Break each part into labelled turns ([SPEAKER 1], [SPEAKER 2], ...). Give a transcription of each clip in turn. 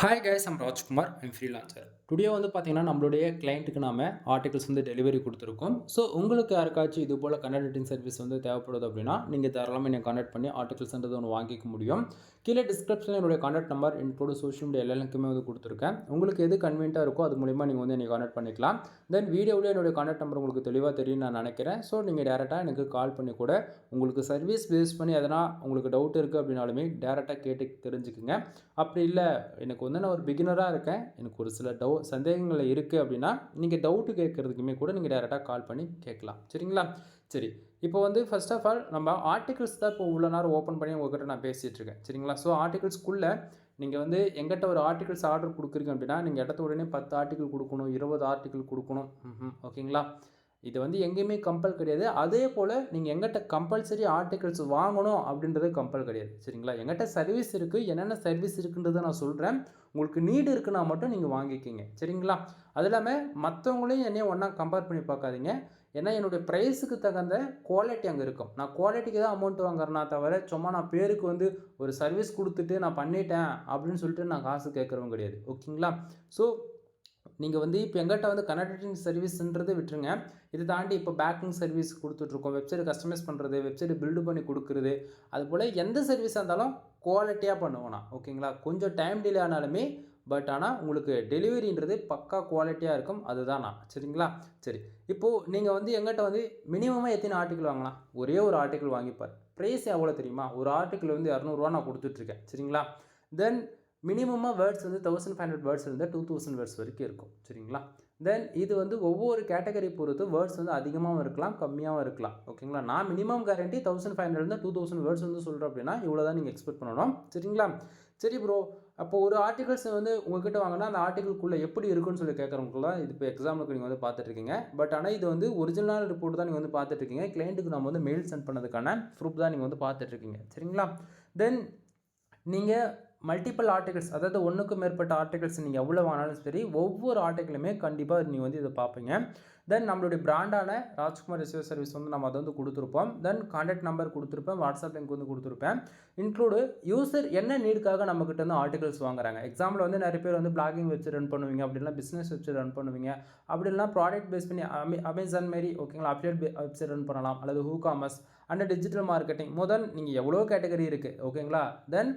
[SPEAKER 1] Hi guys, I'm Rajkumar. I'm freelancer. Today வந்து பார்த்தீங்கன்னா, நம்மளுடைய கிளையண்ட்டுக்கு நாம ஆர்டிகிள்ஸ் வந்து டெலிவரி குடுத்துருக்கோம். ஸோ, உங்களுக்கு யாருக்காச்சும் இது போல கன்டென்ட் ரைட்டிங் சர்வீஸ் வந்து தேவைப்படுது அப்படின்னா, நீங்க தாராளமா என்னை கான்டாக்ட் பண்ணி ஆர்டிகிள்ஸ்ன்றது ஒண்ணு வாங்கிக்க முடியும். கீழே டிஸ்கிரிப்ஷன்ல என்னுடைய contact number, include social media எல்லா லிங்க்குமே வந்து குடுத்துருக்கேன். உங்களுக்கு எது கன்வீனியன்ட்டா இருக்கோ, அது மூலியமா நீங்க வந்து என்னை கான்டாக்ட் பண்ணிக்கலாம். தென் வீடியோவிலே என்னுடைய கான்டாக்ட் நம்பர் உங்களுக்கு தெளிவா தெரியும்னு நான் நினைக்கிறேன். ஸோ, நீங்க டைரக்ட்டா எனக்கு கால் பண்ணி கூட உங்களுக்கு சர்வீஸ் பேஸ் பண்ணி எதனா உங்களுக்கு டவுட் இருக்கு அப்படின்னாலுமே டைரக்ட்டா கேட்டு தெரிஞ்சுக்குங்க. அப்படி இல்ல, எனக்கு வந்து நான் ஒரு பிகினரா இருக்கேன். எனக்கு ஒரு சில சந்தேகங்கள் இருக்கு அப்படின்னா, நீங்க டவுட் கேட்கறதுக்குமே கூட நீங்க டைரக்ட்டா கால் பண்ணி கேட்கலாம். சரிங்களா? சரி. இப்போ வந்து ஃபர்ஸ்ட் ஆஃப் ஆல் நம்ம ஆர்டிகிள்ஸ் தான் இப்போ இவ்வளோ நேரம் ஓப்பன் பண்ணி உங்ககிட்ட நான் பேசிட்டு இருக்கேன். சரிங்களா? ஸோ ஆர்டிகிள்ஸ்க்குள்ள நீங்க வந்து என்கிட்ட ஒரு ஆர்டிகிள்ஸ் ஆர்டர் குடுக்குறீங்க அப்படின்னா, நீங்க எடுத்த உடனே 10 ஆர்டிகிள் குடுக்கணும், 20 ஆர்டிகிள் குடுக்கணும். ஓகேங்களா? இது வந்து எங்கேயுமே கம்பல் கிடையாது. அதே போல நீங்க எங்கிட்ட கம்பல்சரி ஆர்டிகிள்ஸ் வாங்கணும் அப்படின்றது கம்பல் கிடையாது. சரிங்களா? என்கிட்ட சர்வீஸ் இருக்கு. என்னென்ன சர்வீஸ் இருக்குன்றத நான் சொல்றேன். உங்களுக்கு நீட் இருக்குன்னா மட்டும் நீங்க வாங்கிக்கங்க. சரிங்களா? அது இல்லாம மத்தவங்களையும் என்னையும் ஒண்ணா கம்பேர் பண்ணி பார்க்காதீங்க. ஏன்னா என்னுடைய பிரைஸுக்கு தகுந்த குவாலிட்டி அங்க இருக்கும். நான் குவாலிட்டிக்கு தான் அமௌண்ட் வாங்குறேனா தவிர, சும்மா நான் பேருக்கு வந்து ஒரு சர்வீஸ் குடுத்துட்டு நான் பண்ணிட்டேன் அப்படின்னு சொல்லிட்டு நான் காசு கேட்கிறவன் கிடையாது. ஓகேங்களா? ஸோ நீங்க வந்து இப்போ எங்கிட்ட வந்து கனெக்டிங் சர்வீஸ்ன்றதை விட்டுருங்க. இதை தாண்டி இப்போ பேக்கிங் சர்வீஸ் கொடுத்துட்ருக்கோம். வெப்சைட் கஸ்டமைஸ் பண்ணுறது, வெப்சைட் பில்டு பண்ணி கொடுக்குறது, அதுபோல் எந்த சர்வீஸாக இருந்தாலும் குவாலிட்டியாக பண்ணுவோம் நான். ஓகேங்களா? கொஞ்சம் டைம் டிலே ஆனாலுமே ஆனால் உங்களுக்கு டெலிவரின்றது பக்கா குவாலிட்டியாக இருக்கும். அதுதான் நான். சரிங்களா? சரி. இப்போது நீங்கள் வந்து எங்கிட்ட வந்து மினிமமாக எத்தனை ஆர்டிக்கிள் வாங்கலாம்? ஒரே ஒரு ஆர்டிக்கிள் வாங்கிப்பார். ப்ரைஸ் எவ்வளோ தெரியுமா? ஒரு ஆர்டிக்கிள் வந்து ₹200 நான் கொடுத்துட்ருக்கேன். சரிங்களா? தென் மினிமமாக வேர்ட்ஸ் வந்து 1500 வேர்ட்ஸ் இருந்தால் 2000 வேர்ட்ஸ் வரைக்கும் இருக்கும். சரிங்களா? தென் இது வந்து ஒவ்வொரு கேட்டகரி பொறுத்து வேர்ட்ஸ் வந்து அதிகமாகவும் இருக்கலாம், கம்மியாகவும் இருக்கலாம். ஓகேங்களா? நான் மினிமம் கேரண்டி 1500 2000 வேர்ட்ஸ் வந்து சொல்கிறேன் அப்படின்னா இவ்வளோ தான் நீங்கள் எக்ஸ்பெக்ட் பண்ணணும். சரிங்களா? சரி ப்ரோ, அப்போ ஒரு ஆர்டிகல்ஸ் வந்து உங்ககிட்ட வாங்கினா அந்த ஆர்டிகிள்குள்ளே எப்படி இருக்குன்னு சொல்லி கேட்குறவங்களுக்குலாம் இது இப்போ எக்ஸாம்பிளுக்கு நீங்கள் வந்து பார்த்துட்ருக்கீங்க. பட் ஆனால் இது வந்து ஒரிஜினல் ரிப்போர்ட் தான் நீங்கள் வந்து பார்த்துட்ருக்கீங்க. கிளைண்ட்டுக்கு நம்ம வந்து மெயில் சென்ட் பண்ணதுக்கான ப்ரூஃப் தான் நீங்கள் வந்து பார்த்துட்ருக்கீங்க. சரிங்களா? தென் நீங்கள் மல்டிபிள் ஆர்டிகிள்ஸ், அதாவது ஒன்றுக்கு மேற்பட்ட ஆர்டிகிள்ஸ் நீங்கள் எவ்வளோ வாங்கினாலும் சரி, ஒவ்வொரு ஆர்டிகிளுமே கண்டிப்பாக நீங்கள் வந்து இதை பார்ப்பீங்க. தென் நம்மளுடைய பிராண்டான ராஜ்குமார் எஸ்இஓ சர்வீஸ் வந்து நம்ம அதை வந்து கொடுத்துருப்போம். தென் கான்டாக்ட் நம்பர் கொடுத்துருப்பேன், வாட்ஸ்அப் லிங்க் வந்து கொடுத்துருப்பேன். இன்க்ளூடு யூசர் என்ன நீடுக்காக நம்மக்கிட்ட வந்து ஆர்டிகல்ஸ் வாங்குறாங்க. எக்ஸாம்பிள் வந்து நிறைய பேர் வந்து பிளாகிங் வெப்சைட் ரன் பண்ணுவீங்க, அப்படின்னா பிஸ்னஸ் வெப்சைட் ரன் பண்ணுவீங்க, அப்படின்னா ப்ராடக்ட் பேஸ் பண்ணி அமேசான் மாரி, ஓகேங்களா, அப்டேட் வெப்சைட் ரன் பண்ணலாம், அல்லது who commerce and digital marketing முதல் நீங்கள் எவ்வளோ கேட்டகரி இருக்குது. ஓகேங்களா? தென்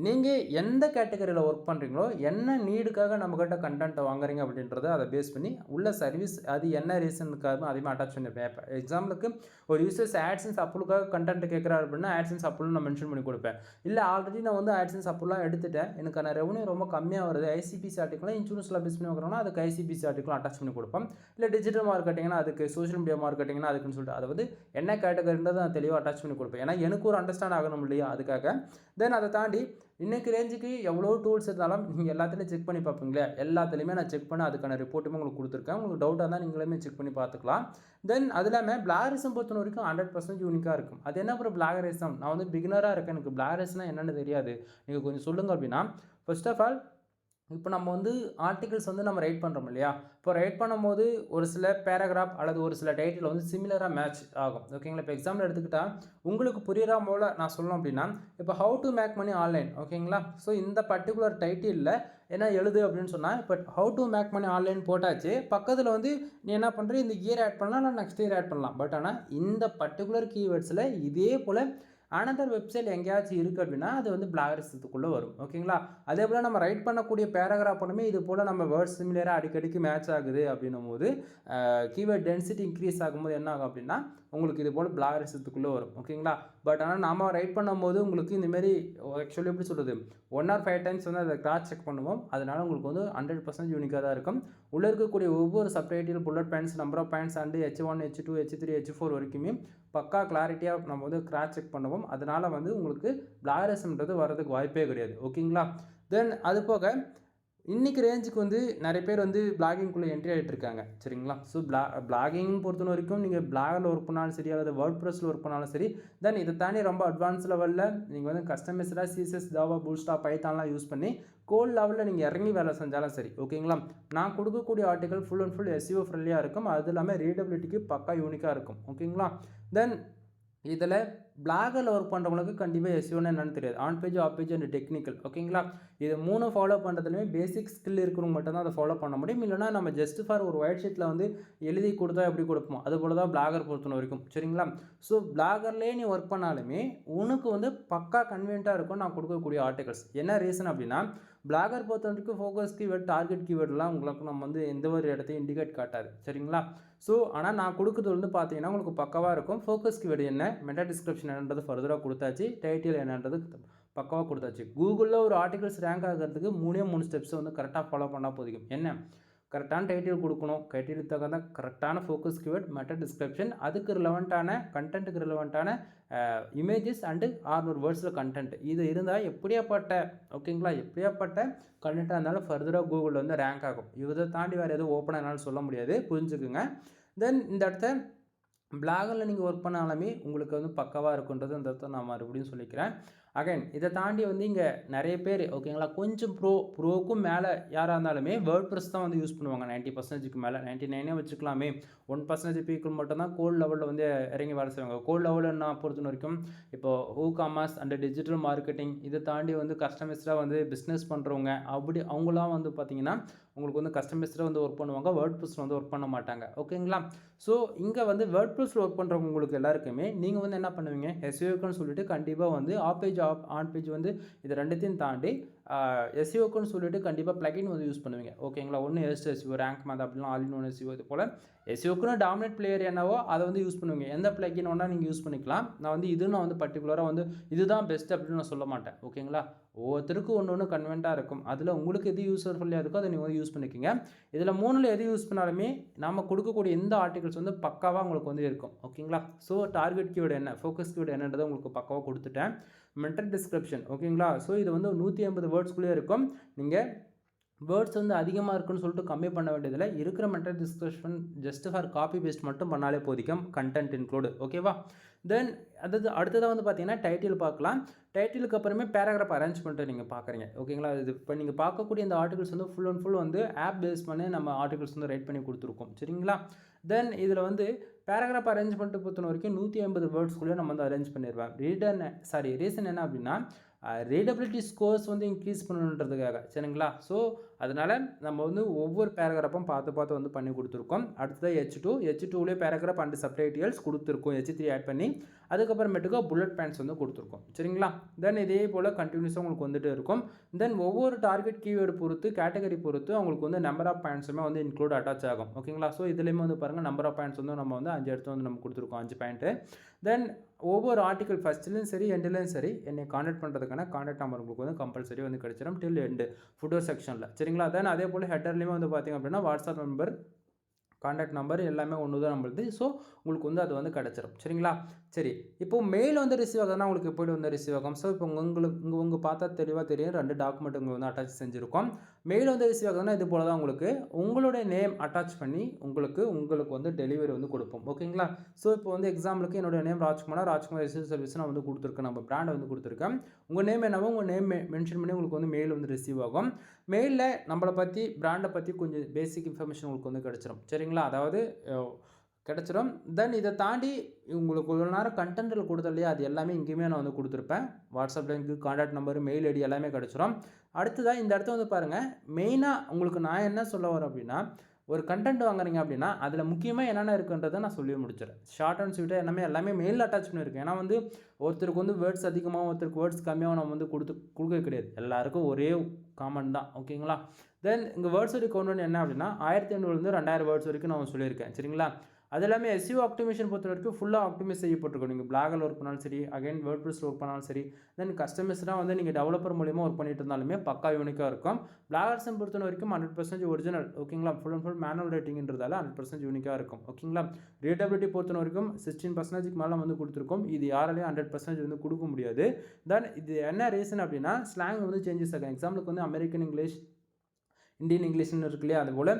[SPEAKER 1] நீங்கள் எந்த கேட்டகரியில் ஒர்க் பண்ணுறீங்களோ, என்ன நீடுக்காக நம்மக்கிட்ட கண்டென்ட்டை வாங்குறீங்க அப்படின்றத அதை பேஸ் பண்ணி உள்ள சர்வீஸ் அது என்ன ரீசனுக்காக அதையுமே அட்டாச் பண்ணியிருப்பேன். இப்போ எக்ஸாம்பிளுக்கு ஒரு யூசர்ஸ் ஆட்சன்ஸ் அப்ரூவ்க்காக கண்டென்ட் கேட்குறாரு அப்படின்னா ஆட்சன்ஸ் அப்ரூவ் நான் மென்ஷன் பண்ணி கொடுப்பேன். இல்லை ஆல்ரெடி நான் வந்து ஆட்சன்ஸ் அப்ரூவ்லாம் எடுத்துட்டேன், எனக்கான ரெவன்யூ ரொம்ப கம்மியாக வருது, ஐசிபிசி ஆர்டிக்கலாம் இன்சூரன்ஸில் பேஸ் பண்ணி வாங்குறோம்னா அதுக்கு ஐசிபிசி ஆர்டிக்கலாம் அட்டாச் பண்ணி கொடுப்போம். இல்லை டிஜிட்டல் மார்க்கெட்டிங்னா அதுக்கு, சோஷியல் மீடியா மார்க்கெட்டிங்னா அதுக்குன்னு சொல்லிட்டு அதாவது என்ன கேட்டகரின்றதை நான் தெளிவாக அட்டாச் பண்ணி கொடுப்பேன். ஏன்னா எனக்கு ஒரு அண்டர்ஸ்டாண்ட் ஆகணும் இல்லையா, அதுக்காக. தென் அதை தாண்டி இன்றைக்கி ரேஞ்சுக்கு எவ்வளோ டூல்ஸ் இருந்தாலும் நீங்கள் எல்லாத்துலேயும் செக் பண்ணி பார்ப்பீங்களே, எல்லாத்துலேயுமே நான் செக் பண்ணி அதுக்கான ரிப்போர்ட்டுமே உங்களுக்கு கொடுத்துருக்கேன். உங்களுக்கு டவுட்டாக இருந்தால் நீங்களுமே செக் பண்ணி பார்த்துக்கலாம். தென் அது இல்லாமல் பிளாகரிசம் பொறுத்த வரைக்கும் 100% யூனிக்காக இருக்கும். அது என்ன ஒரு பிளாகரிசம்? நான் வந்து பிகினராக இருக்கேன், எனக்கு பிளாகரிசம்னா என்னென்னு தெரியாது, நீங்கள் கொஞ்சம் சொல்லுங்கள் அப்படின்னா, ஃபர்ஸ்ட் ஆஃப் ஆல் இப்போ நம்ம வந்து ஆர்டிகிள்ஸ் வந்து நம்ம ரைட் பண்ணுறோம் இல்லையா, இப்போ ரைட் பண்ணும்போது ஒரு சில பேராகிராஃப் அல்லது ஒரு சில டைட்டில் வந்து சிமிலராக மேட்ச் ஆகும். ஓகேங்களா? இப்போ எக்ஸாம்பிள் எடுத்துக்கிட்டால் உங்களுக்கு புரியுற போல் நான் சொல்லணும் அப்படின்னா, இப்போ how to make money online, ஓகேங்களா? ஸோ இந்த பர்டிகுலர் டைட்டிலில் என்ன எழுது அப்படின்னு சொன்னால், இப்போ how to make money online போட்டாச்சு, பக்கத்தில் வந்து நீ என்ன பண்ணுற, இந்த இயர் ஆட் பண்ணலாம், இல்லை நெக்ஸ்ட் இயர் ஆட் பண்ணலாம். பட் ஆனால் இந்த பர்டிகுலர் கீவேர்ட்ஸில் இதே போல் அனதர் வெப்சைட் எங்கேயாச்சும் இருக்குது அப்படின்னா அது வந்து பிளாகரிசத்துக்குள்ளே வரும். ஓகேங்களா? அதே போல் நம்ம ரைட் பண்ணக்கூடிய பேராகிராஃப் ஒன்றுமே இது போல் நம்ம வேர்ட்ஸ் சிமிலராக அடிக்கடிக்கு மேட்ச் ஆகுது அப்படின்னும் போது கீவேர்ட் டென்சிட்டி இன்க்ரீஸ் ஆகும்போது என்ன ஆகும் அப்படின்னா உங்களுக்கு இது போல் பிளாகரிசத்துக்குள்ளே வரும். ஓகேங்களா? பட் ஆனால் நம்ம ரைட் பண்ணும்போது உங்களுக்கு இந்தமாரி ஆக்சுவலி எப்படி சொல்கிறது, 1 or 5 டைம்ஸ் வந்து அதை கிராஸ் செக் பண்ணுவோம். அதனால் உங்களுக்கு வந்து 100% யூனிக்காக தான் இருக்கும். உள்ளே இருக்கக்கூடிய ஒவ்வொரு subtitle, bullet points, number of points and H1 H2 H3 H4 வரைக்குமே பக்கா கிளாரிட்டியாக நம்ம வந்து கிராஸ் செக் பண்ணுவோம். அதனால் வந்து உங்களுக்கு பிளாகரிசம்ன்றது வரதுக்கு வாய்ப்பே கிடையாது. ஓகேங்களா? தென் அது போக இன்றைக்கி ரேஞ்சுக்கு வந்து நிறைய பேர் வந்து பிளாகிங்குள்ளே என்ட்ரி ஆகிட்டு இருக்காங்க. சரிங்களா? ஸோ பிளாகிங் பொறுத்த வரைக்கும் நீங்கள் பிளாகில் ஒர்க் பண்ணாலும் சரி, அல்லது வேர்ட் ப்ரெஸில் ஒர்க் பண்ணாலும் சரி, தென் இதை தாண்டி ரொம்ப அட்வான்ஸ் லெவலில் நீங்கள் வந்து கஸ்டமைஸ்டாக CSS, ஜாவா, பூட்ஸ்ட்ராப், பைத்தான்லாம் யூஸ் பண்ணி கோல் லெவலில் நீங்கள் இறங்கி வேலை செஞ்சாலும் சரி. ஓகேங்களா? நான் கொடுக்கக்கூடிய article full and full SEO ஃப்ரெண்ட்லியாக இருக்கும். அது இல்லாமல் ரீடபிலிட்டிக்கு பக்கா யூனிக்காக இருக்கும். ஓகேங்களா? தென் இதில் பிளாகரில் ஒர்க் பண்ணுறவங்களுக்கு கண்டிப்பாக எஸ்இஓன்னு என்னன்னு தெரியாது. On page, off page and technical. ஓகேங்களா? இது 3 ஃபாலோ பண்ணுறதுலையுமே பேசிக் ஸ்கில் இருக்கிறவங்க மட்டும் தான் அதை ஃபாலோ பண்ண முடியும். இல்லைனா நம்ம ஜஸ்ட் ஃபார் ஒரு ஒயிட் ஷீட்டில் வந்து எழுதி கொடுத்தா எப்படி கொடுப்போம், அது போல தான் பிளாகர் பொறுத்தன வரைக்கும். சரிங்களா? ஸோ பிளாகர்லேயே நீ ஒர்க் பண்ணாலுமே உனக்கு வந்து பக்கா கன்வீனியண்ட்டாக இருக்கும் நான் கொடுக்கக்கூடிய ஆர்டிகல்ஸ். என்ன ரீசன் அப்படின்னா, பிளாகர் பொறுத்த வரைக்கும் ஃபோக்கஸ் கீவேர்ட், டார்கெட் கீவேர்ட்லாம் உங்களுக்கு நம்ம வந்து எந்த ஒரு இடத்தையும் இண்டிகேட் காட்டாது. சரிங்களா? ஸோ ஆனால் நான் கொடுக்குறது வந்து பார்த்தீங்கன்னா உங்களுக்கு பக்கவாக இருக்கும். ஃபோக்கஸ் கீவேர்டு என்ன, மெட்டா டிஸ்கிரிப்ஷன் என்னன்றது ஃபர்தராக கொடுத்தாச்சு, டைட்டில் என்னன்றது பக்கவாக கொடுத்தாச்சு. கூகுளில் ஒரு ஆர்டிகல்ஸ் ரேங்க் ஆகிறதுக்கு 3 ஸ்டெப்ஸ் வந்து கரெக்டாக ஃபாலோ பண்ணால் போதும். என்ன, கரெக்டான டைட்டில் கொடுக்கணும், டைட்டில் தகுந்த கரெக்டான ஃபோக்கஸ் கீவேர்ட், மெட்டா டிஸ்கிரிப்ஷன், அதுக்கு ரிலவெண்ட்டான கண்டென்ட்டுக்கு ரிலவெண்ட்டான இமேஜஸ் அண்டு 600 வேர்ட்ஸில் கண்டென்ட். இது இருந்தால் எப்படியாப்பட்ட ஓகேங்களா, எப்படியாப்பட்ட கண்டென்ட்டாக இருந்தாலும் ஃபர்தராக கூகுளில் வந்து ரேங்க் ஆகும். இதை தாண்டி வேறு எதுவும் ஓப்பனாக என்னால் சொல்ல முடியாது, புரிஞ்சுக்குங்க. தென் இந்த இடத்த பிளாகரில் நீங்கள் ஒர்க் பண்ணாலுமே உங்களுக்கு வந்து பக்கவாக இருக்குன்றது இந்த இடத்த நான் மறுபடியும் சொல்லிக்கிறேன். அகைன் இதை தாண்டி வந்து இங்கே நிறைய பேர் ஓகேங்களா, கொஞ்சம் ப்ரோவுக்கும் மேலே யாராக இருந்தாலுமே வேர்ட் ப்ரெஸ் தான் வந்து யூஸ் பண்ணுவாங்க. 90%க்கு மேலே 99 வச்சுக்கலாமே. 1% பீப்புள் மட்டும்தான் கோட் லெவலில் வந்து இறங்கி வேலை செய்வாங்க. கோட் லெவலில் நான் பொறுத்த வரைக்கும் இப்போ காமர்ஸ் அண்ட் டிஜிட்டல் மார்க்கெட்டிங், இதை தாண்டி வந்து கஸ்டமைஸ்டாக வந்து பிஸ்னஸ் பண்ணுறவங்க அப்படி அவங்களாம் வந்து பார்த்திங்கன்னா உங்களுக்கு வந்து கஸ்டமைஸ்டாக வந்து ஒர்க் பண்ணுவாங்க, வேர்ட் ப்ரெஸில் வந்து ஒர்க் பண்ண மாட்டாங்க. ஓகேங்களா? ஸோ இங்கே வந்து வேர்ட் ப்ரெஸில் ஒர்க் பண்ணுறவங்க உங்களுக்கு எல்லாருக்குமே நீங்கள் வந்து என்ன பண்ணுவீங்க, எஸ்இஓக்குன்னு சொல்லிட்டு கண்டிப்பாக வந்து ஆஃப் பேஜ் ஆன் பேஜ் வந்து இது ரெண்டுத்தையும் தாண்டி எஸ்இஓக்குன்னு சொல்லிட்டு கண்டிப்பாக பிளகின் வந்து யூஸ் பண்ணுவீங்க. ஓகேங்களா? ஒன்று எஸ்இஓ, ரேங்க் மேத், அப்படிலாம் ஆல் இன் ஒன் எஸ்இஓ. இது போல் எஸ்இஓக்குன்னு டாமினேட் பிளேயர் என்னவோ அதை வந்து யூஸ் பண்ணுவீங்க. எந்த பிளகின் ஒன்றா நீங்கள் யூஸ் பண்ணிக்கலாம். நான் வந்து நான் வந்து பர்டிகுலராக வந்து இதுதான் பெஸ்ட் அப்படின்னு நான் சொல்ல மாட்டேன். ஓகேங்களா? ஒவ்வொருத்தருக்கும் ஒன்று கன்வென்ட்டாக இருக்கும். அதில் உங்களுக்கு எது யூஸ்ஃபுல்லாக இருக்கோ அதை நீங்கள் வந்து யூஸ் பண்ணிக்கோங்க. இதில் 3ல் எது யூஸ் பண்ணாலுமே நம்ம கொடுக்கக்கூடிய எந்த ஆர்டிகல்ஸ் வந்து பக்காவாக உங்களுக்கு வந்து இருக்கும். ஓகேங்களா? ஸோ டார்கெட் கீவேர்டு என்ன, ஃபோக்கஸ் கீவேர்டு என்னன்றதை உங்களுக்கு பக்காவாக கொடுத்துட்டேன். மெட்டா டிஸ்கிரிப்ஷன் ஓகேங்களா? ஸோ இது வந்து 150 வேர்ட்ஸ்குள்ளே இருக்கும். நீங்கள் வேர்ட்ஸ் வந்து அதிகமாக இருக்குன்னு சொல்லிட்டு கம்மி பண்ண வேண்டியதில்லை. இருக்கிற meta description just for copy paste மட்டும் பண்ணாலே போதிக்கும், கண்டென்ட் இன்க்ளூடு. ஓகேவா? தென் அடுத்ததாக வந்து பார்த்தீங்கன்னா டைட்டில் பார்க்கலாம். டைட்டிலுக்கு அப்புறமே பேராகிராஃப் அரேஞ்ச்மெண்ட்டை நீங்கள் பார்க்குறீங்க. ஓகேங்களா? இது இப்போ நீங்கள் பார்க்கக்கூடிய இந்த ஆர்டிகல்ஸ் வந்து ஃபுல் அண்ட் ஃபுல் வந்து ஆப் பேஸ் பண்ணி நம்ம ஆர்டிகல்ஸ் வந்து ரைட் பண்ணி கொடுத்துருக்கோம். சரிங்களா? தென் இதில் வந்து பேராகிராஃப் அரேஞ்ச்மெண்ட்டு பொறுத்த வரைக்கும் 150 வேர்ட்ஸ்குள்ளே நம்ம வந்து அரேஞ்ச் பண்ணிடுவேன். ரீசன் என்ன அப்படின்னா ரீடபிலிட்டி ஸ்கோர்ஸ் வந்து இன்க்ரீஸ் பண்ணணுன்றதுக்காக. சரிங்களா? ஸோ அதனால் நம்ம வந்து ஒவ்வொரு பேராகிராஃபும் பார்த்து வந்து பண்ணி கொடுத்துருக்கோம். அடுத்தது H2லேயே பேராகிராஃப் அண்ட் சப்டைட்டில்ஸ் கொடுத்துருக்கோம், H3 ஆட் பண்ணி. அதுக்கப்புறமேட்டுக்கு புல்லட் பாயிண்ட்ஸ் வந்து கொடுத்துருக்கோம். சரிங்களா? தென் இதே போல் கண்டினியூஸாக உங்களுக்கு வந்துட்டு இருக்கும். தென் ஒவ்வொரு டார்கெட் கீவேர்டு பொறுத்து, கேட்டகரி பொறுத்து அவங்களுக்கு வந்து நம்பர் ஆஃப் பாயிண்ட்ஸுமே வந்து இன்க்ளூட் அட்டாச் ஆகும். ஓகேங்களா? ஸோ இதுலேயுமே வந்து பாருங்கள், நம்பர் ஆஃப் பாயிண்ட்ஸ் வந்து நம்ம வந்து 5 இடத்துல வந்து நம்ம கொடுத்துருக்கோம், 5 பாயிண்ட்டு. தென் ஒவ்வொரு ஆர்டிகல் ஃபஸ்ட்லேயும் சரி எண்ட்லேயும் சரி என்னை காண்டாக்ட் பண்ணுறதுக்கான காண்டாக்ட் நம்பர் உங்களுக்கு வந்து கம்பல்சரி வந்து கிடச்சிடும் டில் எண்டு ஃபுட்டோ செக்ஷனில். சரிங்களா? தென் அதே போல் ஹெட்டர்லேயுமே வந்து பார்த்திங்க அப்படின்னா வாட்ஸ்அப் நம்பர், காண்டாக்ட் நம்பர் எல்லாமே ஒன்று தான் நம்மளுது. ஸோ உங்களுக்கு வந்து அது வந்து கிடச்சிரும். சரிங்களா? சரி, இப்போது மெயில் வந்து ரிசீவ் ஆகுதுன்னா உங்களுக்கு எப்படி வந்து ரிசீவ் ஆகும்? ஸோ இப்போ உங்களுக்கு பார்த்தா தெளிவாக தெரியும், 2 டாக்குமெண்ட் உங்களுக்கு வந்து அட்டாச் செஞ்சுருக்கோம். மெயில் வந்து ரிசீவ் ஆகுதுன்னா இது போல் தான் உங்களுக்கு உங்களுடைய நேம் அட்டாச் பண்ணி உங்களுக்கு வந்து டெலிவரி வந்து கொடுப்போம். ஓகேங்களா? ஸோ இப்போ வந்து எக்ஸாம்பிளுக்கு என்னுடைய நேம் ராஜ்குமார் ரிசீவ் சர்வீஸ் நான் வந்து கொடுத்துருக்கேன், நம்ம பிராண்டை வந்து கொடுத்துருக்கேன். உங்கள் நேம் என்னவோ உங்கள் நேம் மென்ஷன் பண்ணி உங்களுக்கு வந்து மெயில் வந்து ரிசீவ் ஆகும். மெயிலில் நம்மளை பற்றி, பிராண்டை பற்றி கொஞ்சம் பேசிக் இன்ஃபர்மேஷன் உங்களுக்கு வந்து கிடச்சிரும். சரிங்களா? அதாவது கிடச்சிரும். தென் இதை தாண்டி உங்களுக்கு ஒரு நேரம் கண்டென்ட்டில் கொடுத்த இல்லையா, அது எல்லாமே இங்கேயுமே நான் வந்து கொடுத்துருப்பேன். WhatsApp link, contact number, mail ID எல்லாமே கிடச்சிரும். அடுத்ததாக இந்த இடத்த வந்து பாருங்கள், மெயினாக உங்களுக்கு நான் என்ன சொல்ல வரேன் அப்படின்னா, ஒரு கண்டென்ட் வாங்குறீங்க அப்படின்னா அதில் முக்கியமாக என்னென்ன இருக்குன்றதை நான் சொல்லி முடிச்சிடறேன். ஷார்ட் அண்ட் ஸ்வீட்டாக எல்லாமே மெயிலில் அட்டாச் பண்ணியிருக்கேன். ஏன்னா வந்து ஒருத்தருக்கு வந்து வேர்ட்ஸ் அதிகமாக, ஒருத்தருக்கு வேர்ட்ஸ் கம்மியாக நம்ம வந்து கொடுக்க கிடையாது. எல்லாருக்கும் ஒரே காமன் தான். ஓகேங்களா? தென் இங்கே வேர்ட்ஸ் வரைக்கும் கவுண்ட் என்ன அப்படின்னா 1500 2000 வேர்ட்ஸ் வரைக்கும் நான் சொல்லியிருக்கேன். சரிங்களா? அது எல்லாமே எஸ்இஓ ஆப்டிமேஷன் பொறுத்த வரைக்கும் ஃபுல்லாக ஆப்டிமைஸ் செய்யப்பட்டிருக்கும். நீங்கள் பிளாகில் ஒர்க் பண்ணாலும் சரி, அகைன் வேர்ட் ப்ரெஸில் ஒர்க் பண்ணாலும் சரி, தென் கஸ்டமைஸ்டாக வந்து நீங்கள் டெவலப்பர் மூலியமாக ஒர்க் பண்ணிட்டு இருந்தாலுமே பக்கா யூனிக்காக இருக்கும். பிளாகர்ஸை பொறுத்த வரைக்கும் 100% ஒரிஜினல். ஓகேங்களா? ஃபுல் அண்ட் ஃபுல் மேனுவல் ரைட்டிங்கிறதால 100% யூனிக்காக இருக்கும். ஓகேங்களா? ரீடபிலிட்டி பொறுத்த வரைக்கும் 16% மேலே வந்து கொடுத்துருக்கோம். இது யாராலையும் 100% வந்து கொடுக்க முடியாது. தென் இது என்ன ரீசன் அப்படின்னா ஸ்லாங் வந்து சேஞ்சஸ் ஆகும். எக்ஸாம்பிளுக்கு வந்து அமெரிக்கன் இங்கிலீஷ், இந்தியன் இங்கிலீஷ்னு இருக்கு இல்லையா, அதுபோல்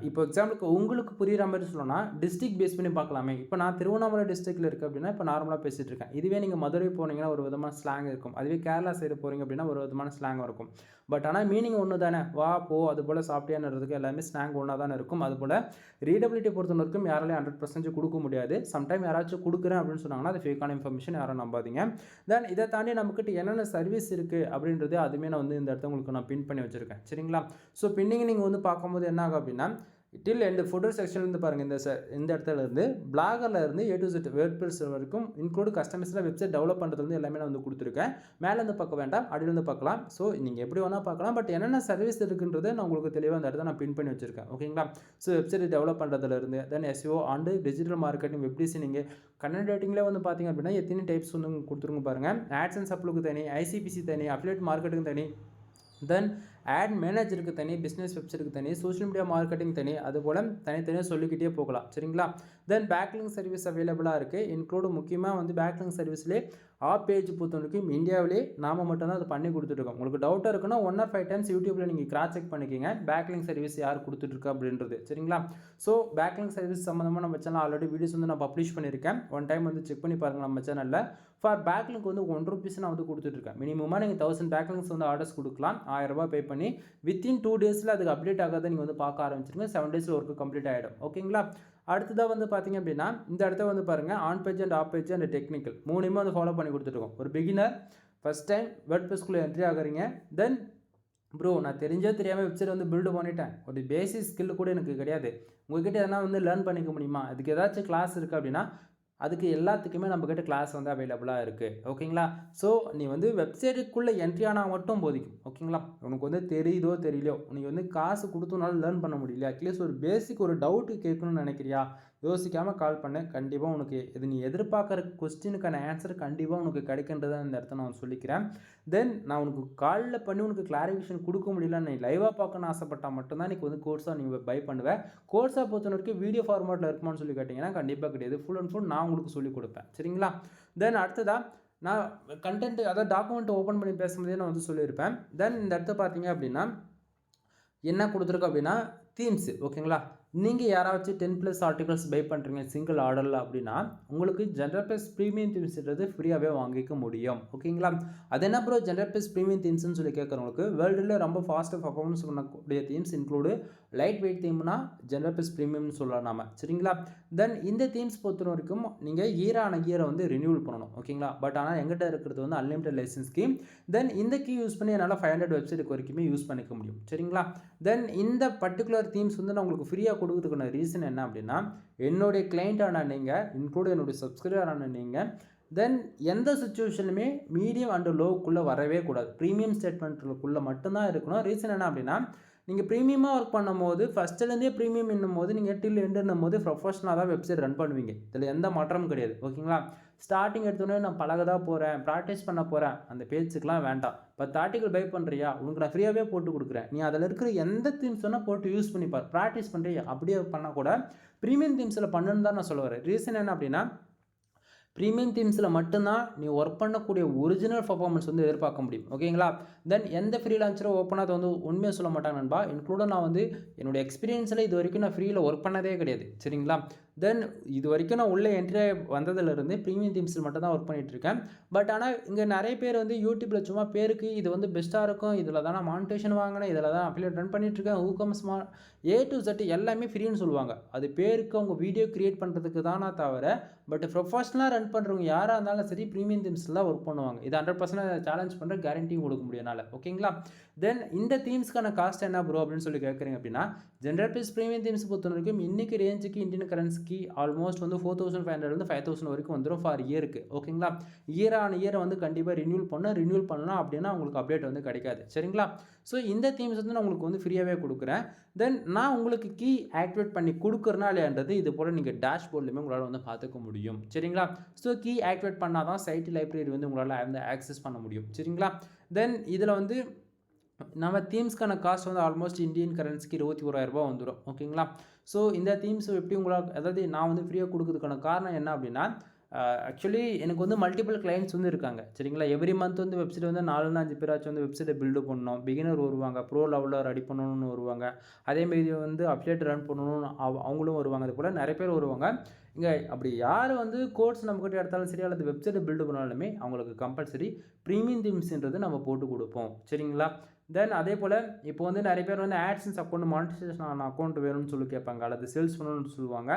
[SPEAKER 1] இப்போ எக்ஸாம்பிளுக்கு உங்களுக்கு புரிகிற மாதிரி சொல்லணும்னா டிஸ்ட்ரிக்ட் பேஸ் பண்ணி பார்க்கலாமே. இப்போ நான் திருவண்ணாமலை டிஸ்ட்ரிக்ட்டில் இருக்குது அப்படின்னா இப்போ நார்மலாக பேசிகிட்டு இருக்கேன். இதுவே நீங்கள் மதுரை போனீங்கன்னா ஒரு விதமான ஸ்லாங் இருக்கும். அதுவே கேரளா சைடு போகிறீங்க அப்படின்னா ஒரு விதமான ஸ்லாங் இருக்கும். பட் ஆனால் மீனிங் ஒன்று தானே, வா போ அதுபோல் சாப்பிட்டியான்றதுக்கு எல்லாமே ஸ்லாங் ஒன்றா தானே இருக்கும். அதுபோல் ரீடபிலிட்டி பொறுத்தவரைக்கும் யாராலையும் 100% கொடுக்க முடியாது. சம்டைம் யாராச்சும் கொடுக்குறேன் அப்படின்னு சொன்னாங்கன்னா அது ஃபேக்கான இன்ஃபர்மேஷன், யாரும் நம்பாதீங்க. தென் இதை தாண்டி நம்மக்கிட்ட என்னென்ன சர்வீஸ் இருக்குது அப்படின்றது அதுவுமே நான் வந்து இந்த இடத்த உங்களுக்கு நான் பின் பண்ணி வச்சுருக்கேன். சரிங்களா? ஸோ பின்னிங் நீங்கள் வந்து பார்க்கும்போது என்ன ஆகும் அப்படின்னா டில் இந்த ஃபுட்டர் செக்ஷன்லேருந்து பாருங்கள், இந்த இடத்துல இருந்து பிளாகரில் இருந்து A to Z வேர்ட்பிரஸ் வரைக்கும் இன்க்ளூட் கஸ்டமைஸில் வெப்சைட் டெவலப் பண்ணுறது எல்லாமே நான் வந்து கொடுத்துருக்கேன். மேலேருந்து பார்க்க வேண்டாம், அடியிலேருந்து பார்க்கலாம். ஸோ நீங்கள் எப்படி வேணால் பார்க்கலாம். பட் என்னென்ன சர்வீஸ் இருக்குன்றது நான் உங்களுக்கு தெளிவாக அந்த இடத்த நான் பின் பண்ணி வச்சுருக்கேன். ஓகேங்களா? ஸோ வெப்சைட் டெவலப் பண்ணுறதுலேருந்து then SEO and digital marketing, web designing, content ரைட்டிங்லேயே வந்து பார்த்திங்க அப்படின்னா எத்தனை டைப்ஸ் வந்து கொடுத்துருங்க பாருங்கள். ஆட்ஸ் அண்ட் சப்ளுக்கு தனி, ICPC தனி, அஃபிலியேட் மார்க்கெட்டிங் தனி, தென் ஆட் மேனேஜருக்கு தனி, பிஸ்னஸ் வெப்சைட்டுக்கு தனி, சோஷியல் மீடியா மார்க்கெட்டிங் தனி, அதுபோல் தனித்தனியாக சொல்லிக்கிட்டே போகலாம். சரிங்களா? தென் பேக்லிங்க் சர்வீஸ் அவைலபிளாக இருக்குது. இன்க்ளூடு முக்கியமாக வந்து பேக்லிங்க் சர்வீஸ்லேயே ஆப் பேஜ் பொறுத்தவரைக்கும் இந்தியாவிலே நாம் மட்டும்தான் அது பண்ணி கொடுத்துட்ருக்கோம். உங்களுக்கு டவுட்டாக இருக்குன்னா 1 or 5 டைம்ஸ் யூடியூப்பில் நீங்கள் கிராஸ் செக் பண்ணிக்கிங்க பேக்லிங்க் சர்வீஸ் யார் கொடுத்துட்ருக்கா அப்படின்றது. சரிங்களா? ஸோ பேக்லிங்க் சர்வீஸ் சம்மந்தமாக நம்ம சேனல் ஆல்ரெடி வீடியோஸ் வந்து நான் பப்ளிஷ் பண்ணியிருக்கேன். ஒன் டைம் வந்து செக் பண்ணி பாருங்கள் நம்ம சேனலில். ஃபார் பேக்லிங்க் வந்து ₹1 நான் வந்து கொடுத்துட்ருக்கேன். மினிமமாக நீங்கள் 1000 பேக்லிங்க்ஸ் வந்து ஆர்டர்ஸ் கொடுக்கலாம். ₹1000 பே பண்ணி வித்தின் 2 டேஸில் அதுக்கு அப்டேட் ஆகாத நீங்கள் வந்து பார்க்க ஆரம்பிச்சிருங்க. 7 டேஸில் ஒர்க்கு கம்ப்ளீட் ஆகிடும். ஓகேங்களா? அடுத்ததாக வந்து பார்த்திங்க அப்படின்னா இந்த இடத்த வந்து பாருங்கள், on page and half page and technical மூணுமே வந்து ஃபாலோ பண்ணி கொடுத்துருக்கோம். ஒரு பிகினர் ஃபஸ்ட் டைம் வேர்ட்பிரஸ்க்குள்ளே என்ட்ரி ஆகுறீங்க. தென் ப்ரோ நான் தெரிஞ்சோ தெரியாமல் வெப்சைட் வந்து பில்டு பண்ணிட்டேன், ஒரு பேசிக் ஸ்கில் கூட எனக்கு கிடையாது, உங்கள்கிட்ட எதனா வந்து லேர்ன் பண்ணிக்க முடியுமா, அதுக்கு ஏதாச்சும் கிளாஸ் இருக்குது அப்படின்னா அதுக்கு எல்லாத்துக்குமே நம்மக்கிட்ட கிளாஸ் வந்து அவைலபிளாக இருக்குது. ஓகேங்களா? ஸோ நீ வந்து வெப்சைட்டுக்குள்ளே என்ட்ரி ஆனால் மட்டும் போதிக்கும். ஓகேங்களா? உனக்கு வந்து தெரியுதோ தெரியலையோ, நீங்கள் வந்து காசு கொடுத்தனாலும் லேர்ன் பண்ண முடியல, அட்லீஸ்ட் ஒரு பேசிக் ஒரு டவுட்டு கேட்கணும்னு நினைக்கிறியா, யோசிக்காமல் கால் பண்ண. கண்டிப்பாக உனக்கு இது நீ எதிர்பார்க்குற கொஸ்டினுக்கான ஆன்சர் கண்டிப்பாக உனக்கு கிடைக்கின்றதை இந்த இடத்த நான் சொல்லிக்கிறேன். தென் நான் உனக்கு காலில் பண்ணி உனக்கு கிளாரிஃபிகேஷன் கொடுக்க முடியல, நீ லைவாக பார்க்கணும்னு ஆசைப்பட்டால் மட்டும்தான் நீக்கு வந்து கோர்ஸாக நீங்கள் பை பண்ணுவேன். கோர்ஸாக பொறுத்த வரைக்கும் வீடியோ ஃபார்மேட்டில் இருக்குமான்னு சொல்லி கேட்டிங்கன்னா கண்டிப்பாக கிடையாது. ஃபுல் அண்ட் ஃபுல் நான் உங்களுக்கு சொல்லிக் கொடுப்பேன். சரிங்களா? தென் அடுத்ததாக நான் கண்டென்ட் அதாவது டாக்குமெண்ட் ஓப்பன் பண்ணி பேசும்போதே நான் வந்து சொல்லியிருப்பேன். தென் இந்த இடத்த பார்த்தீங்க அப்படின்னா என்ன கொடுத்துருக்கோம் அப்படின்னா தீம்ஸு. ஓகேங்களா? நீங்கள் யாராச்சும் 10+ ஆர்டிகல்ஸ் பை பண்ணுறீங்க சிங்கிள் ஆர்டரில் அப்படின்னா உங்களுக்கு ஜென்ரல் ப்ரீமியம் தீம்ஸ்ன்றது ஃப்ரீயாகவே வாங்கிக்க முடியும். ஓகேங்களா? அது என்ன ப்ரோ ஜென்ரல் ப்ரீமியம் தீம்ஸ்னு சொல்லி கேட்குறவங்களுக்கு வேர்ல்டில் ரொம்ப ஃபாஸ்ட்டாக பர்ஃபார்மன்ஸ் பண்ணக்கூடிய தீம்ஸ் இன்க்ளூடு லைட் வெயிட் தீம்னா ஜென்ரல் ப்ரீமியம்னு சொல்லலாம் நாம. சரிங்களா? தென் இந்த தீம்ஸ் பொறுத்த வரைக்கும் நீங்கள் இயரான இயரை வந்து ரினியூவல் பண்ணணும். ஓகேங்களா? பட் ஆனால் எங்கிட்ட இருக்கிறது வந்து அன்லிமிட்டட் லைசன்ஸ் ஸ்கீம். தென் இந்த கீ யூஸ் பண்ணி என்னால் 500 வெப்சைட்டுக்கு வரைக்குமே யூஸ் பண்ணிக்க முடியும். சரிங்களா? தென் இந்த பர்டிகுலர் தீம்ஸ் வந்து நான் உங்களுக்கு ஃப்ரீயாக கொடுக்குறதுக்கான ரீசன் என்ன அப்படின்னா என்னுடைய கிளைண்ட்டான நீங்கள் இன்க்ளூட் என்னுடைய சப்ஸ்கிரைபரான நீங்கள் தென் எந்த சுச்சுவேஷனுமே மீடியம் அண்ட் லோவுக்குள்ளே வரவே கூடாது, ப்ரீமியம் ஸ்டேட்மெண்ட்டுக்குள்ளே மட்டும்தான் இருக்கணும். ரீசன் என்ன அப்படின்னா நீங்கள் ப்ரீமியமாக ஒர்க் பண்ணும்போது ஃபஸ்ட்டுலேருந்தே ப்ரீமியம் என்னும் போது நீங்கள் டில் எண்டுன்னும் போது ப்ரொஃபஷனலாக தான் வெப்சைட் ரன் பண்ணுவீங்க. இதில் எந்த மாற்றமும் கிடையாது. ஓகேங்களா? ஸ்டார்டிங் எடுத்தோடனே நான் பழகதான் போகிறேன், ப்ராக்டிஸ் பண்ண போகிறேன், அந்த பேச்சுக்கெலாம் வேண்டாம். 10 ஆர்டிகல் பை பண்ணுறியா, உனக்கு நான் ஃப்ரீயாகவே போட்டு கொடுக்குறேன், நீ அதில் இருக்கிற எந்த தீம்ஸ் வேணால் போட்டு யூஸ் பண்ணிப்பார், ப்ராக்டிஸ் பண்ணுறியா அப்படியே பண்ணால் கூட ப்ரீமியம் தீம்ஸில் பண்ணுன்னு தான் நான் சொல்ல வரேன். ரீசன் என்ன அப்படின்னா ப்ரீமியம் தீம்ஸில் மட்டும்தான் நீ ஒர்க் பண்ணக்கூடிய ஒரிஜினல் பர்ஃபார்மன்ஸ் வந்து எதிர்பார்க்க முடியும். ஓகேங்களா? தென் எந்த ஃப்ரீலான்சரும் ஓப்பனாக அதை வந்து உண்மையாக சொல்ல மாட்டாங்க நண்பா. இன்க்ளூடாக நான் வந்து என்னுடைய எக்ஸ்பீரியன்ஸில் இது வரைக்கும் நான் ஃப்ரீயில் ஒர்க் பண்ணதே கிடையாது. சரிங்களா? தென் இது வரைக்கும் நான் உள்ளே என்ட்ரி வந்ததுலேருந்து ப்ரீமியம் தீம்ஸில் மட்டும் தான் ஒர்க் பண்ணிகிட்ருக்கேன். பட் ஆனால் இங்கே நிறைய பேர் வந்து யூடியூப்பில் சும்மா பேருக்கு இது வந்து பெஸ்ட்டாக இருக்கும், இதில் தான் நான் மானிட்டேஷன் வாங்கினேன், இதில் தான் அஃபிலியேட் ரன் பண்ணிகிட்ருக்கேன், ஊகம்ஸ் A to Z எல்லாமே ஃப்ரீன்னு சொல்லுவாங்க. அது பேருக்கு அவங்க வீடியோ க்ரியேட் பண்ணுறதுக்கு தானா தவிர பட் ப்ரொஃபஷனலாக ரன் பண்ணுறவங்க யாராக இருந்தாலும் சரி ப்ரீமியம் தீம்ஸில் தான் ஒர்க் பண்ணுவாங்க. இது 100% சேலஞ்ச் பண்ணுற கேரண்டியும் கொடுக்க முடியும் என்னால். ஓகேங்களா? தென் இந்த தீம்ஸ்க்கான காஸ்ட் என்ன ப்ரோ அப்படின்னு சொல்லி கேட்குறீங்க அப்படின்னா ஜென்ரல் ப்ரீமியம் தீம்ஸ் பொறுத்த வரைக்கும் இன்றைக்கி ரேஞ்சுக்கு இந்தியன் கரன்சிக்கு ஆல்மோஸ்ட் வந்து 4500 5000 வரைக்கும் வந்துடும் ஃபார் இயருக்கு. ஓகேங்களா? இயர் ஆன் இயரை வந்து கண்டிப்பாக ரினியூவல் பண்ணலாம் அப்படின்னா உங்களுக்கு அப்டேட் வந்து கிடைக்காது. சரிங்களா? ஸோ இந்த தீம்ஸ் வந்து நான் உங்களுக்கு வந்து ஃப்ரீயாகவே கொடுக்குறேன். தென் நான் உங்களுக்கு கீ ஆக்டிவேட் பண்ணி கொடுக்குறனா இல்லையான்றது இது போல் நீங்கள் டேஷ்போர்ட்லையுமே உங்களால் வந்து பார்த்துக்க முடியும். சரிங்களா? ஸோ கீ ஆக்டிவேட் பண்ணால் தான் சைட் லைப்ரரி வந்து உங்களால் வந்து ஆக்சஸ் பண்ண முடியும். சரிங்களா? தென் இதில் வந்து நம்ம தீம்ஸ்க்கான காஸ்ட் வந்து ஆல்மோஸ்ட் இந்தியன் கரன்சிக்கு 21000 வந்துடும். ஓகேங்களா? ஸோ இந்த தீம்ஸ் எப்படி உங்களால் அதாவது நான் வந்து ஃப்ரீயாக கொடுக்குறதுக்கான காரணம் என்ன அப்படின்னா ஆக்சுவலி எனக்கு வந்து மல்டிபிள் கிளைண்ட்ஸ் வந்து இருக்காங்க சரிங்களா. எவ்ரி மந்த் வந்து வெப்சைட் வந்து 4-5 பேராச்சும் வந்து வெப்சைட்டை பில்டு பண்ணணும். பிகினர் வருவாங்க, ப்ரோ லெவலில் ரெடி பண்ணணும்னு வருவாங்க. அதேமாரி வந்து அப்டேட் ரன் பண்ணணும்னு அவங்களும் வருவாங்க. அது போல் நிறைய பேர் வருவாங்க. இங்கே அப்படி யார் வந்து கோர்ஸ் நம்மக்கிட்ட எடுத்தாலும் சரி அல்லது வெப்சைட்டை பில்டு பண்ணாலுமே அவங்களுக்கு கம்பல்சரி ப்ரீமியம் தீம்ஸ்ன்றது நம்ம போட்டு கொடுப்போம் சரிங்களா. தென் அதே போல் இப்போ வந்து நிறைய பேர் வந்து ஆட்சன்ஸ் அக்கௌண்ட் மானிட்டைசேஷன் ஆன அக்கௌண்ட் வேணும்னு சொல்லி கேட்பாங்க, அல்லது சேல்ஸ் பண்ணணும்னு சொல்லுவாங்க.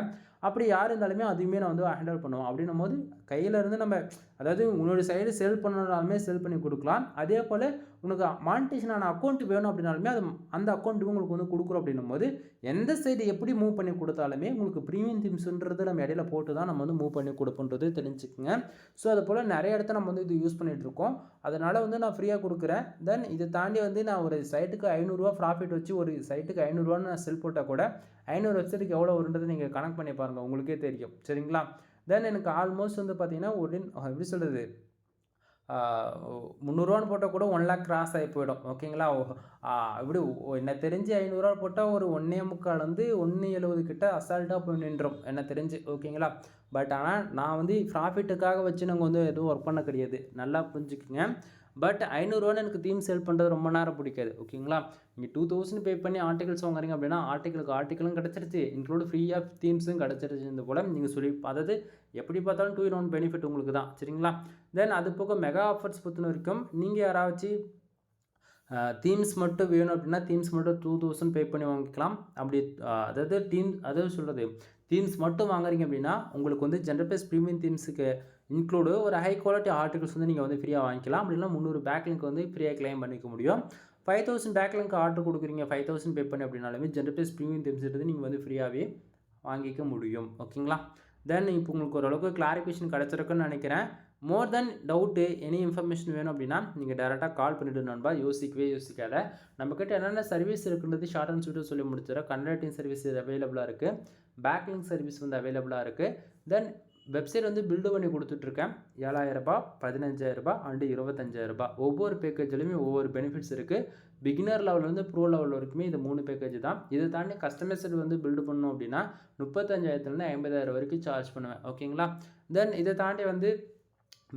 [SPEAKER 1] அப்படி யார் இருந்தாலுமே அதுவுமே நான் வந்து ஹேண்டில் பண்ணுவோம். அப்படின்னும் போது கையில் இருந்து நம்ம அதாவது உன்னோட சைடு செல் பண்ணணுனாலுமே செல் பண்ணி கொடுக்கலாம். அதே போல் உனக்கு மானிட்டைசேஷன் ஆன அக்கௌண்ட் வேணும் அப்படின்னாலுமே அது அந்த அக்கௌண்ட் உங்களுக்கு வந்து கொடுக்குறோம். அப்படின்னும் போது எந்த சைடு எப்படி மூவ் பண்ணி கொடுத்தாலுமே உங்களுக்கு ப்ரீமியம் தீம்ஸ்ன்றது நம்ம இடையில போட்டு தான் நம்ம வந்து மூவ் பண்ணி கொடுப்போன்றது தெரிஞ்சுக்குங்க. ஸோ அது போல் நிறைய இடத்த நம்ம வந்து இது யூஸ் பண்ணிகிட்டு இருக்கோம். அதனால் வந்து நான் ஃப்ரீயாக கொடுக்குறேன். தென் இதை தாண்டி வந்து நான் ஒரு சைட்டுக்கு ₹500 ப்ராஃபிட் வச்சு ஒரு சைட்டுக்கு ₹500 நான் செல் போட்டால் கூட 500 வெப்சைட்டுக்கு எவ்வளோ வருன்றது நீங்கள் கணக்கு பண்ணி பாருங்கள், உங்களுக்கே தெரியும் சரிங்களா. தென் எனக்கு ஆல்மோஸ்ட் வந்து பார்த்தீங்கன்னா எப்படி சொல்கிறது, ₹300 போட்டால் கூட 1 lakh கிராஸ் ஆகி போயிடும் ஓகேங்களா. இப்படி என்ன தெரிஞ்சு ₹500 போட்டால் ஒரு 1.25 வந்து 1.70 கிட்ட அசால்ட்டாக போய் நின்றோம் என்ன தெரிஞ்சு ஓகேங்களா. பட் ஆனால் நான் வந்து ப்ராஃபிட்டுக்காக வச்சு நாங்கள் வந்து எதுவும் ஒர்க் பண்ண கிடையாது, நல்லா புரிஞ்சுக்குங்க. பட் ₹500 எனக்கு தீம் சேல் பண்ணுறது ரொம்ப நேரம் பிடிக்காது ஓகேங்களா. நீங்கள் 2000 பே பண்ணி ஆர்டிகல்ஸ் வாங்குறீங்க அப்படின்னா ஆர்டிக்கலும் கிடச்சிருச்சு, இன்க்ளூட் ஃப்ரீயாக தீம்ஸும் கிடச்சிருச்சு. இந்த போல் நீங்கள் சொல்லி அதாவது எப்படி பார்த்தாலும் 2 in 1 பெனிஃபிட் உங்களுக்கு தான் சரிங்களா. தென் அது போக மெகா ஆஃபர்ஸ் பொறுத்த வரைக்கும் நீங்கள் யாராச்சும் தீம்ஸ் மட்டும் வேணும் அப்படின்னா தீம்ஸ் மட்டும் 2000 பே பண்ணி வாங்கிக்கலாம். அப்படி அதாவது சொல்கிறது தீம்ஸ் மட்டும் வாங்குறீங்க அப்படின்னா உங்களுக்கு வந்து ஜென்ரல் ப்ளஸ் ப்ரீமியம் தீம்ஸுக்கு இன்க்ளூடு ஒரு ஹை குவாலிட்டி ஆர்டிகல்ஸ் வந்து நீங்கள் வந்து ஃப்ரீயாக வாங்கிக்கலாம். அப்படின்னா 300 பேக்லிங்க் வந்து ஃப்ரீயாக கிளைம் பண்ணிக்க முடியும். 5000 பேக்லிங்க் ஆர்டர் கொடுக்குறீங்க 5000 பே பண்ணி அப்படின்னாலுமே ஜென்ரல் ப்ளஸ் ப்ரீமியம் தீம்ஸ் எடுத்து நீங்கள் வந்து ஃப்ரீயாகவே வாங்கிக்க முடியும் ஓகேங்களா. தென் இப்போ உங்களுக்கு ஓரளவுக்கு கிளாரிஃபிகேஷன் கிடச்சிருக்குன்னு நினைக்கிறேன். மோர் தென் டவுட்டு எனி இன்ஃபர்மேஷன் வேணும் அப்படின்னா நீங்கள் டேரெக்டாக கால் பண்ணிவிட்டு நண்பா, யோசிக்காத. நம்மக்கிட்ட என்னென்ன சர்வீஸ் இருக்குன்றது ஷார்ட் அண்ட் ஸ்வீட்டாக சொல்லி முடிச்சிடறேன். கன்வெர்ட்டிங் சர்வீஸ் அவைலபிளாக இருக்குது, பேக்லிங்க் சர்வீஸ் வந்து அவைலபிளாக இருக்குது. தென் வெப்சைட் வந்து பில்டு பண்ணி கொடுத்துட்ருக்கேன். ₹7000, ₹15,000 அண்டு ₹25,000. ஒவ்வொரு பேக்கேஜ்லையுமே ஒவ்வொரு பெனிஃபிட்ஸ் இருக்குது. பிகினர் லெவல் வந்து ப்ரோ லெவல் வரைக்குமே இது 3 பேக்கேஜ் தான். இதை தாண்டி கஸ்டமைசர் வந்து பில்டு பண்ணணும் அப்படின்னா 35,000 50,000 வரைக்கும் சார்ஜ் பண்ணுவேன் ஓகேங்களா. தென் இதை தாண்டி வந்து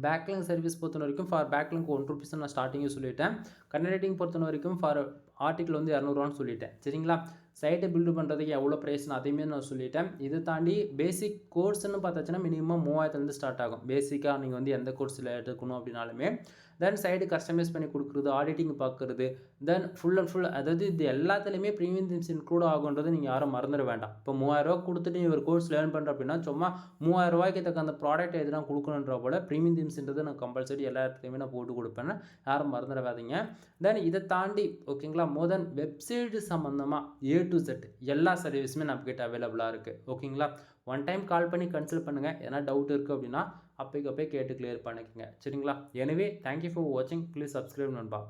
[SPEAKER 1] பேக்லிங்க் சர்வீஸ் பொறுத்த வரைக்கும் ஃபார் பேக்லிங்க் ₹1 நான் ஸ்டார்டிங்கே சொல்லிட்டேன். கன்வெர்ட்டிங் பொறுத்த வரைக்கும் ஃபார் ஆர்டிக்கல் வந்து ₹200 சொல்லிட்டேன் சரிங்களா. சைட்டை பில்டு பண்ணுறதுக்கு எவ்வளோ ப்ரைஸ்னு அதையுமே நான் சொல்லிட்டேன். இதை தாண்டி பேசிக் கோர்ஸ்னு பார்த்தாச்சுன்னா மினிமம் 3000 ஸ்டார்ட் ஆகும். பேசிக்காக நீங்கள் வந்து எந்த கோர்ஸில் எடுக்கணும் அப்படின்னாலுமே தென் சைடு கஸ்டமைஸ் பண்ணி கொடுக்குறது, ஆடிட்டிங் பார்க்குறது, தென் ஃபுல் அண்ட் ஃபுல் அதாவது இது எல்லாத்துலேயுமே ப்ரீமியம் தீம்ஸ் இன்க்ளூட் ஆகுன்றது நீங்கள் யாரும் மறந்துட வேண்டாம். இப்போ ₹3000 கொடுத்துட்டு நீ ஒரு கோர்ஸ் லேர்ன் பண்ணுற அப்படின்னா சும்மா ₹3000 தக்க அந்த ப்ராடக்ட் எதுனா கொடுக்கணுன்ற போல் ப்ரீமியம் தீம்ஸ்ன்றது நான் கம்பல்சரி எல்லா இடத்துலையுமே நான் போட்டு கொடுப்பேன், யாரும் மறந்துடாதீங்க. தென் இதை தாண்டி ஓகேங்களா மோர் தென் வெப்சைட் சம்மந்தமாக A to Z எல்லா சர்வீஸுமே நம்மக்கிட்ட அவைலபிளாக இருக்குது ஓகேங்களா. ஒன் டைம் கால் பண்ணி கன்சல்ட் பண்ணுங்கள். எதனா டவுட் இருக்குது அப்படின்னா அப்போக்கப்போ கேட்டு கிளியர் பண்ணிக்கோங்க சரிங்களா. எனவே தேங்க்யூ ஃபார் வாட்சிங். ப்ளீஸ் சப்ஸ்கிரைப் நண்பா.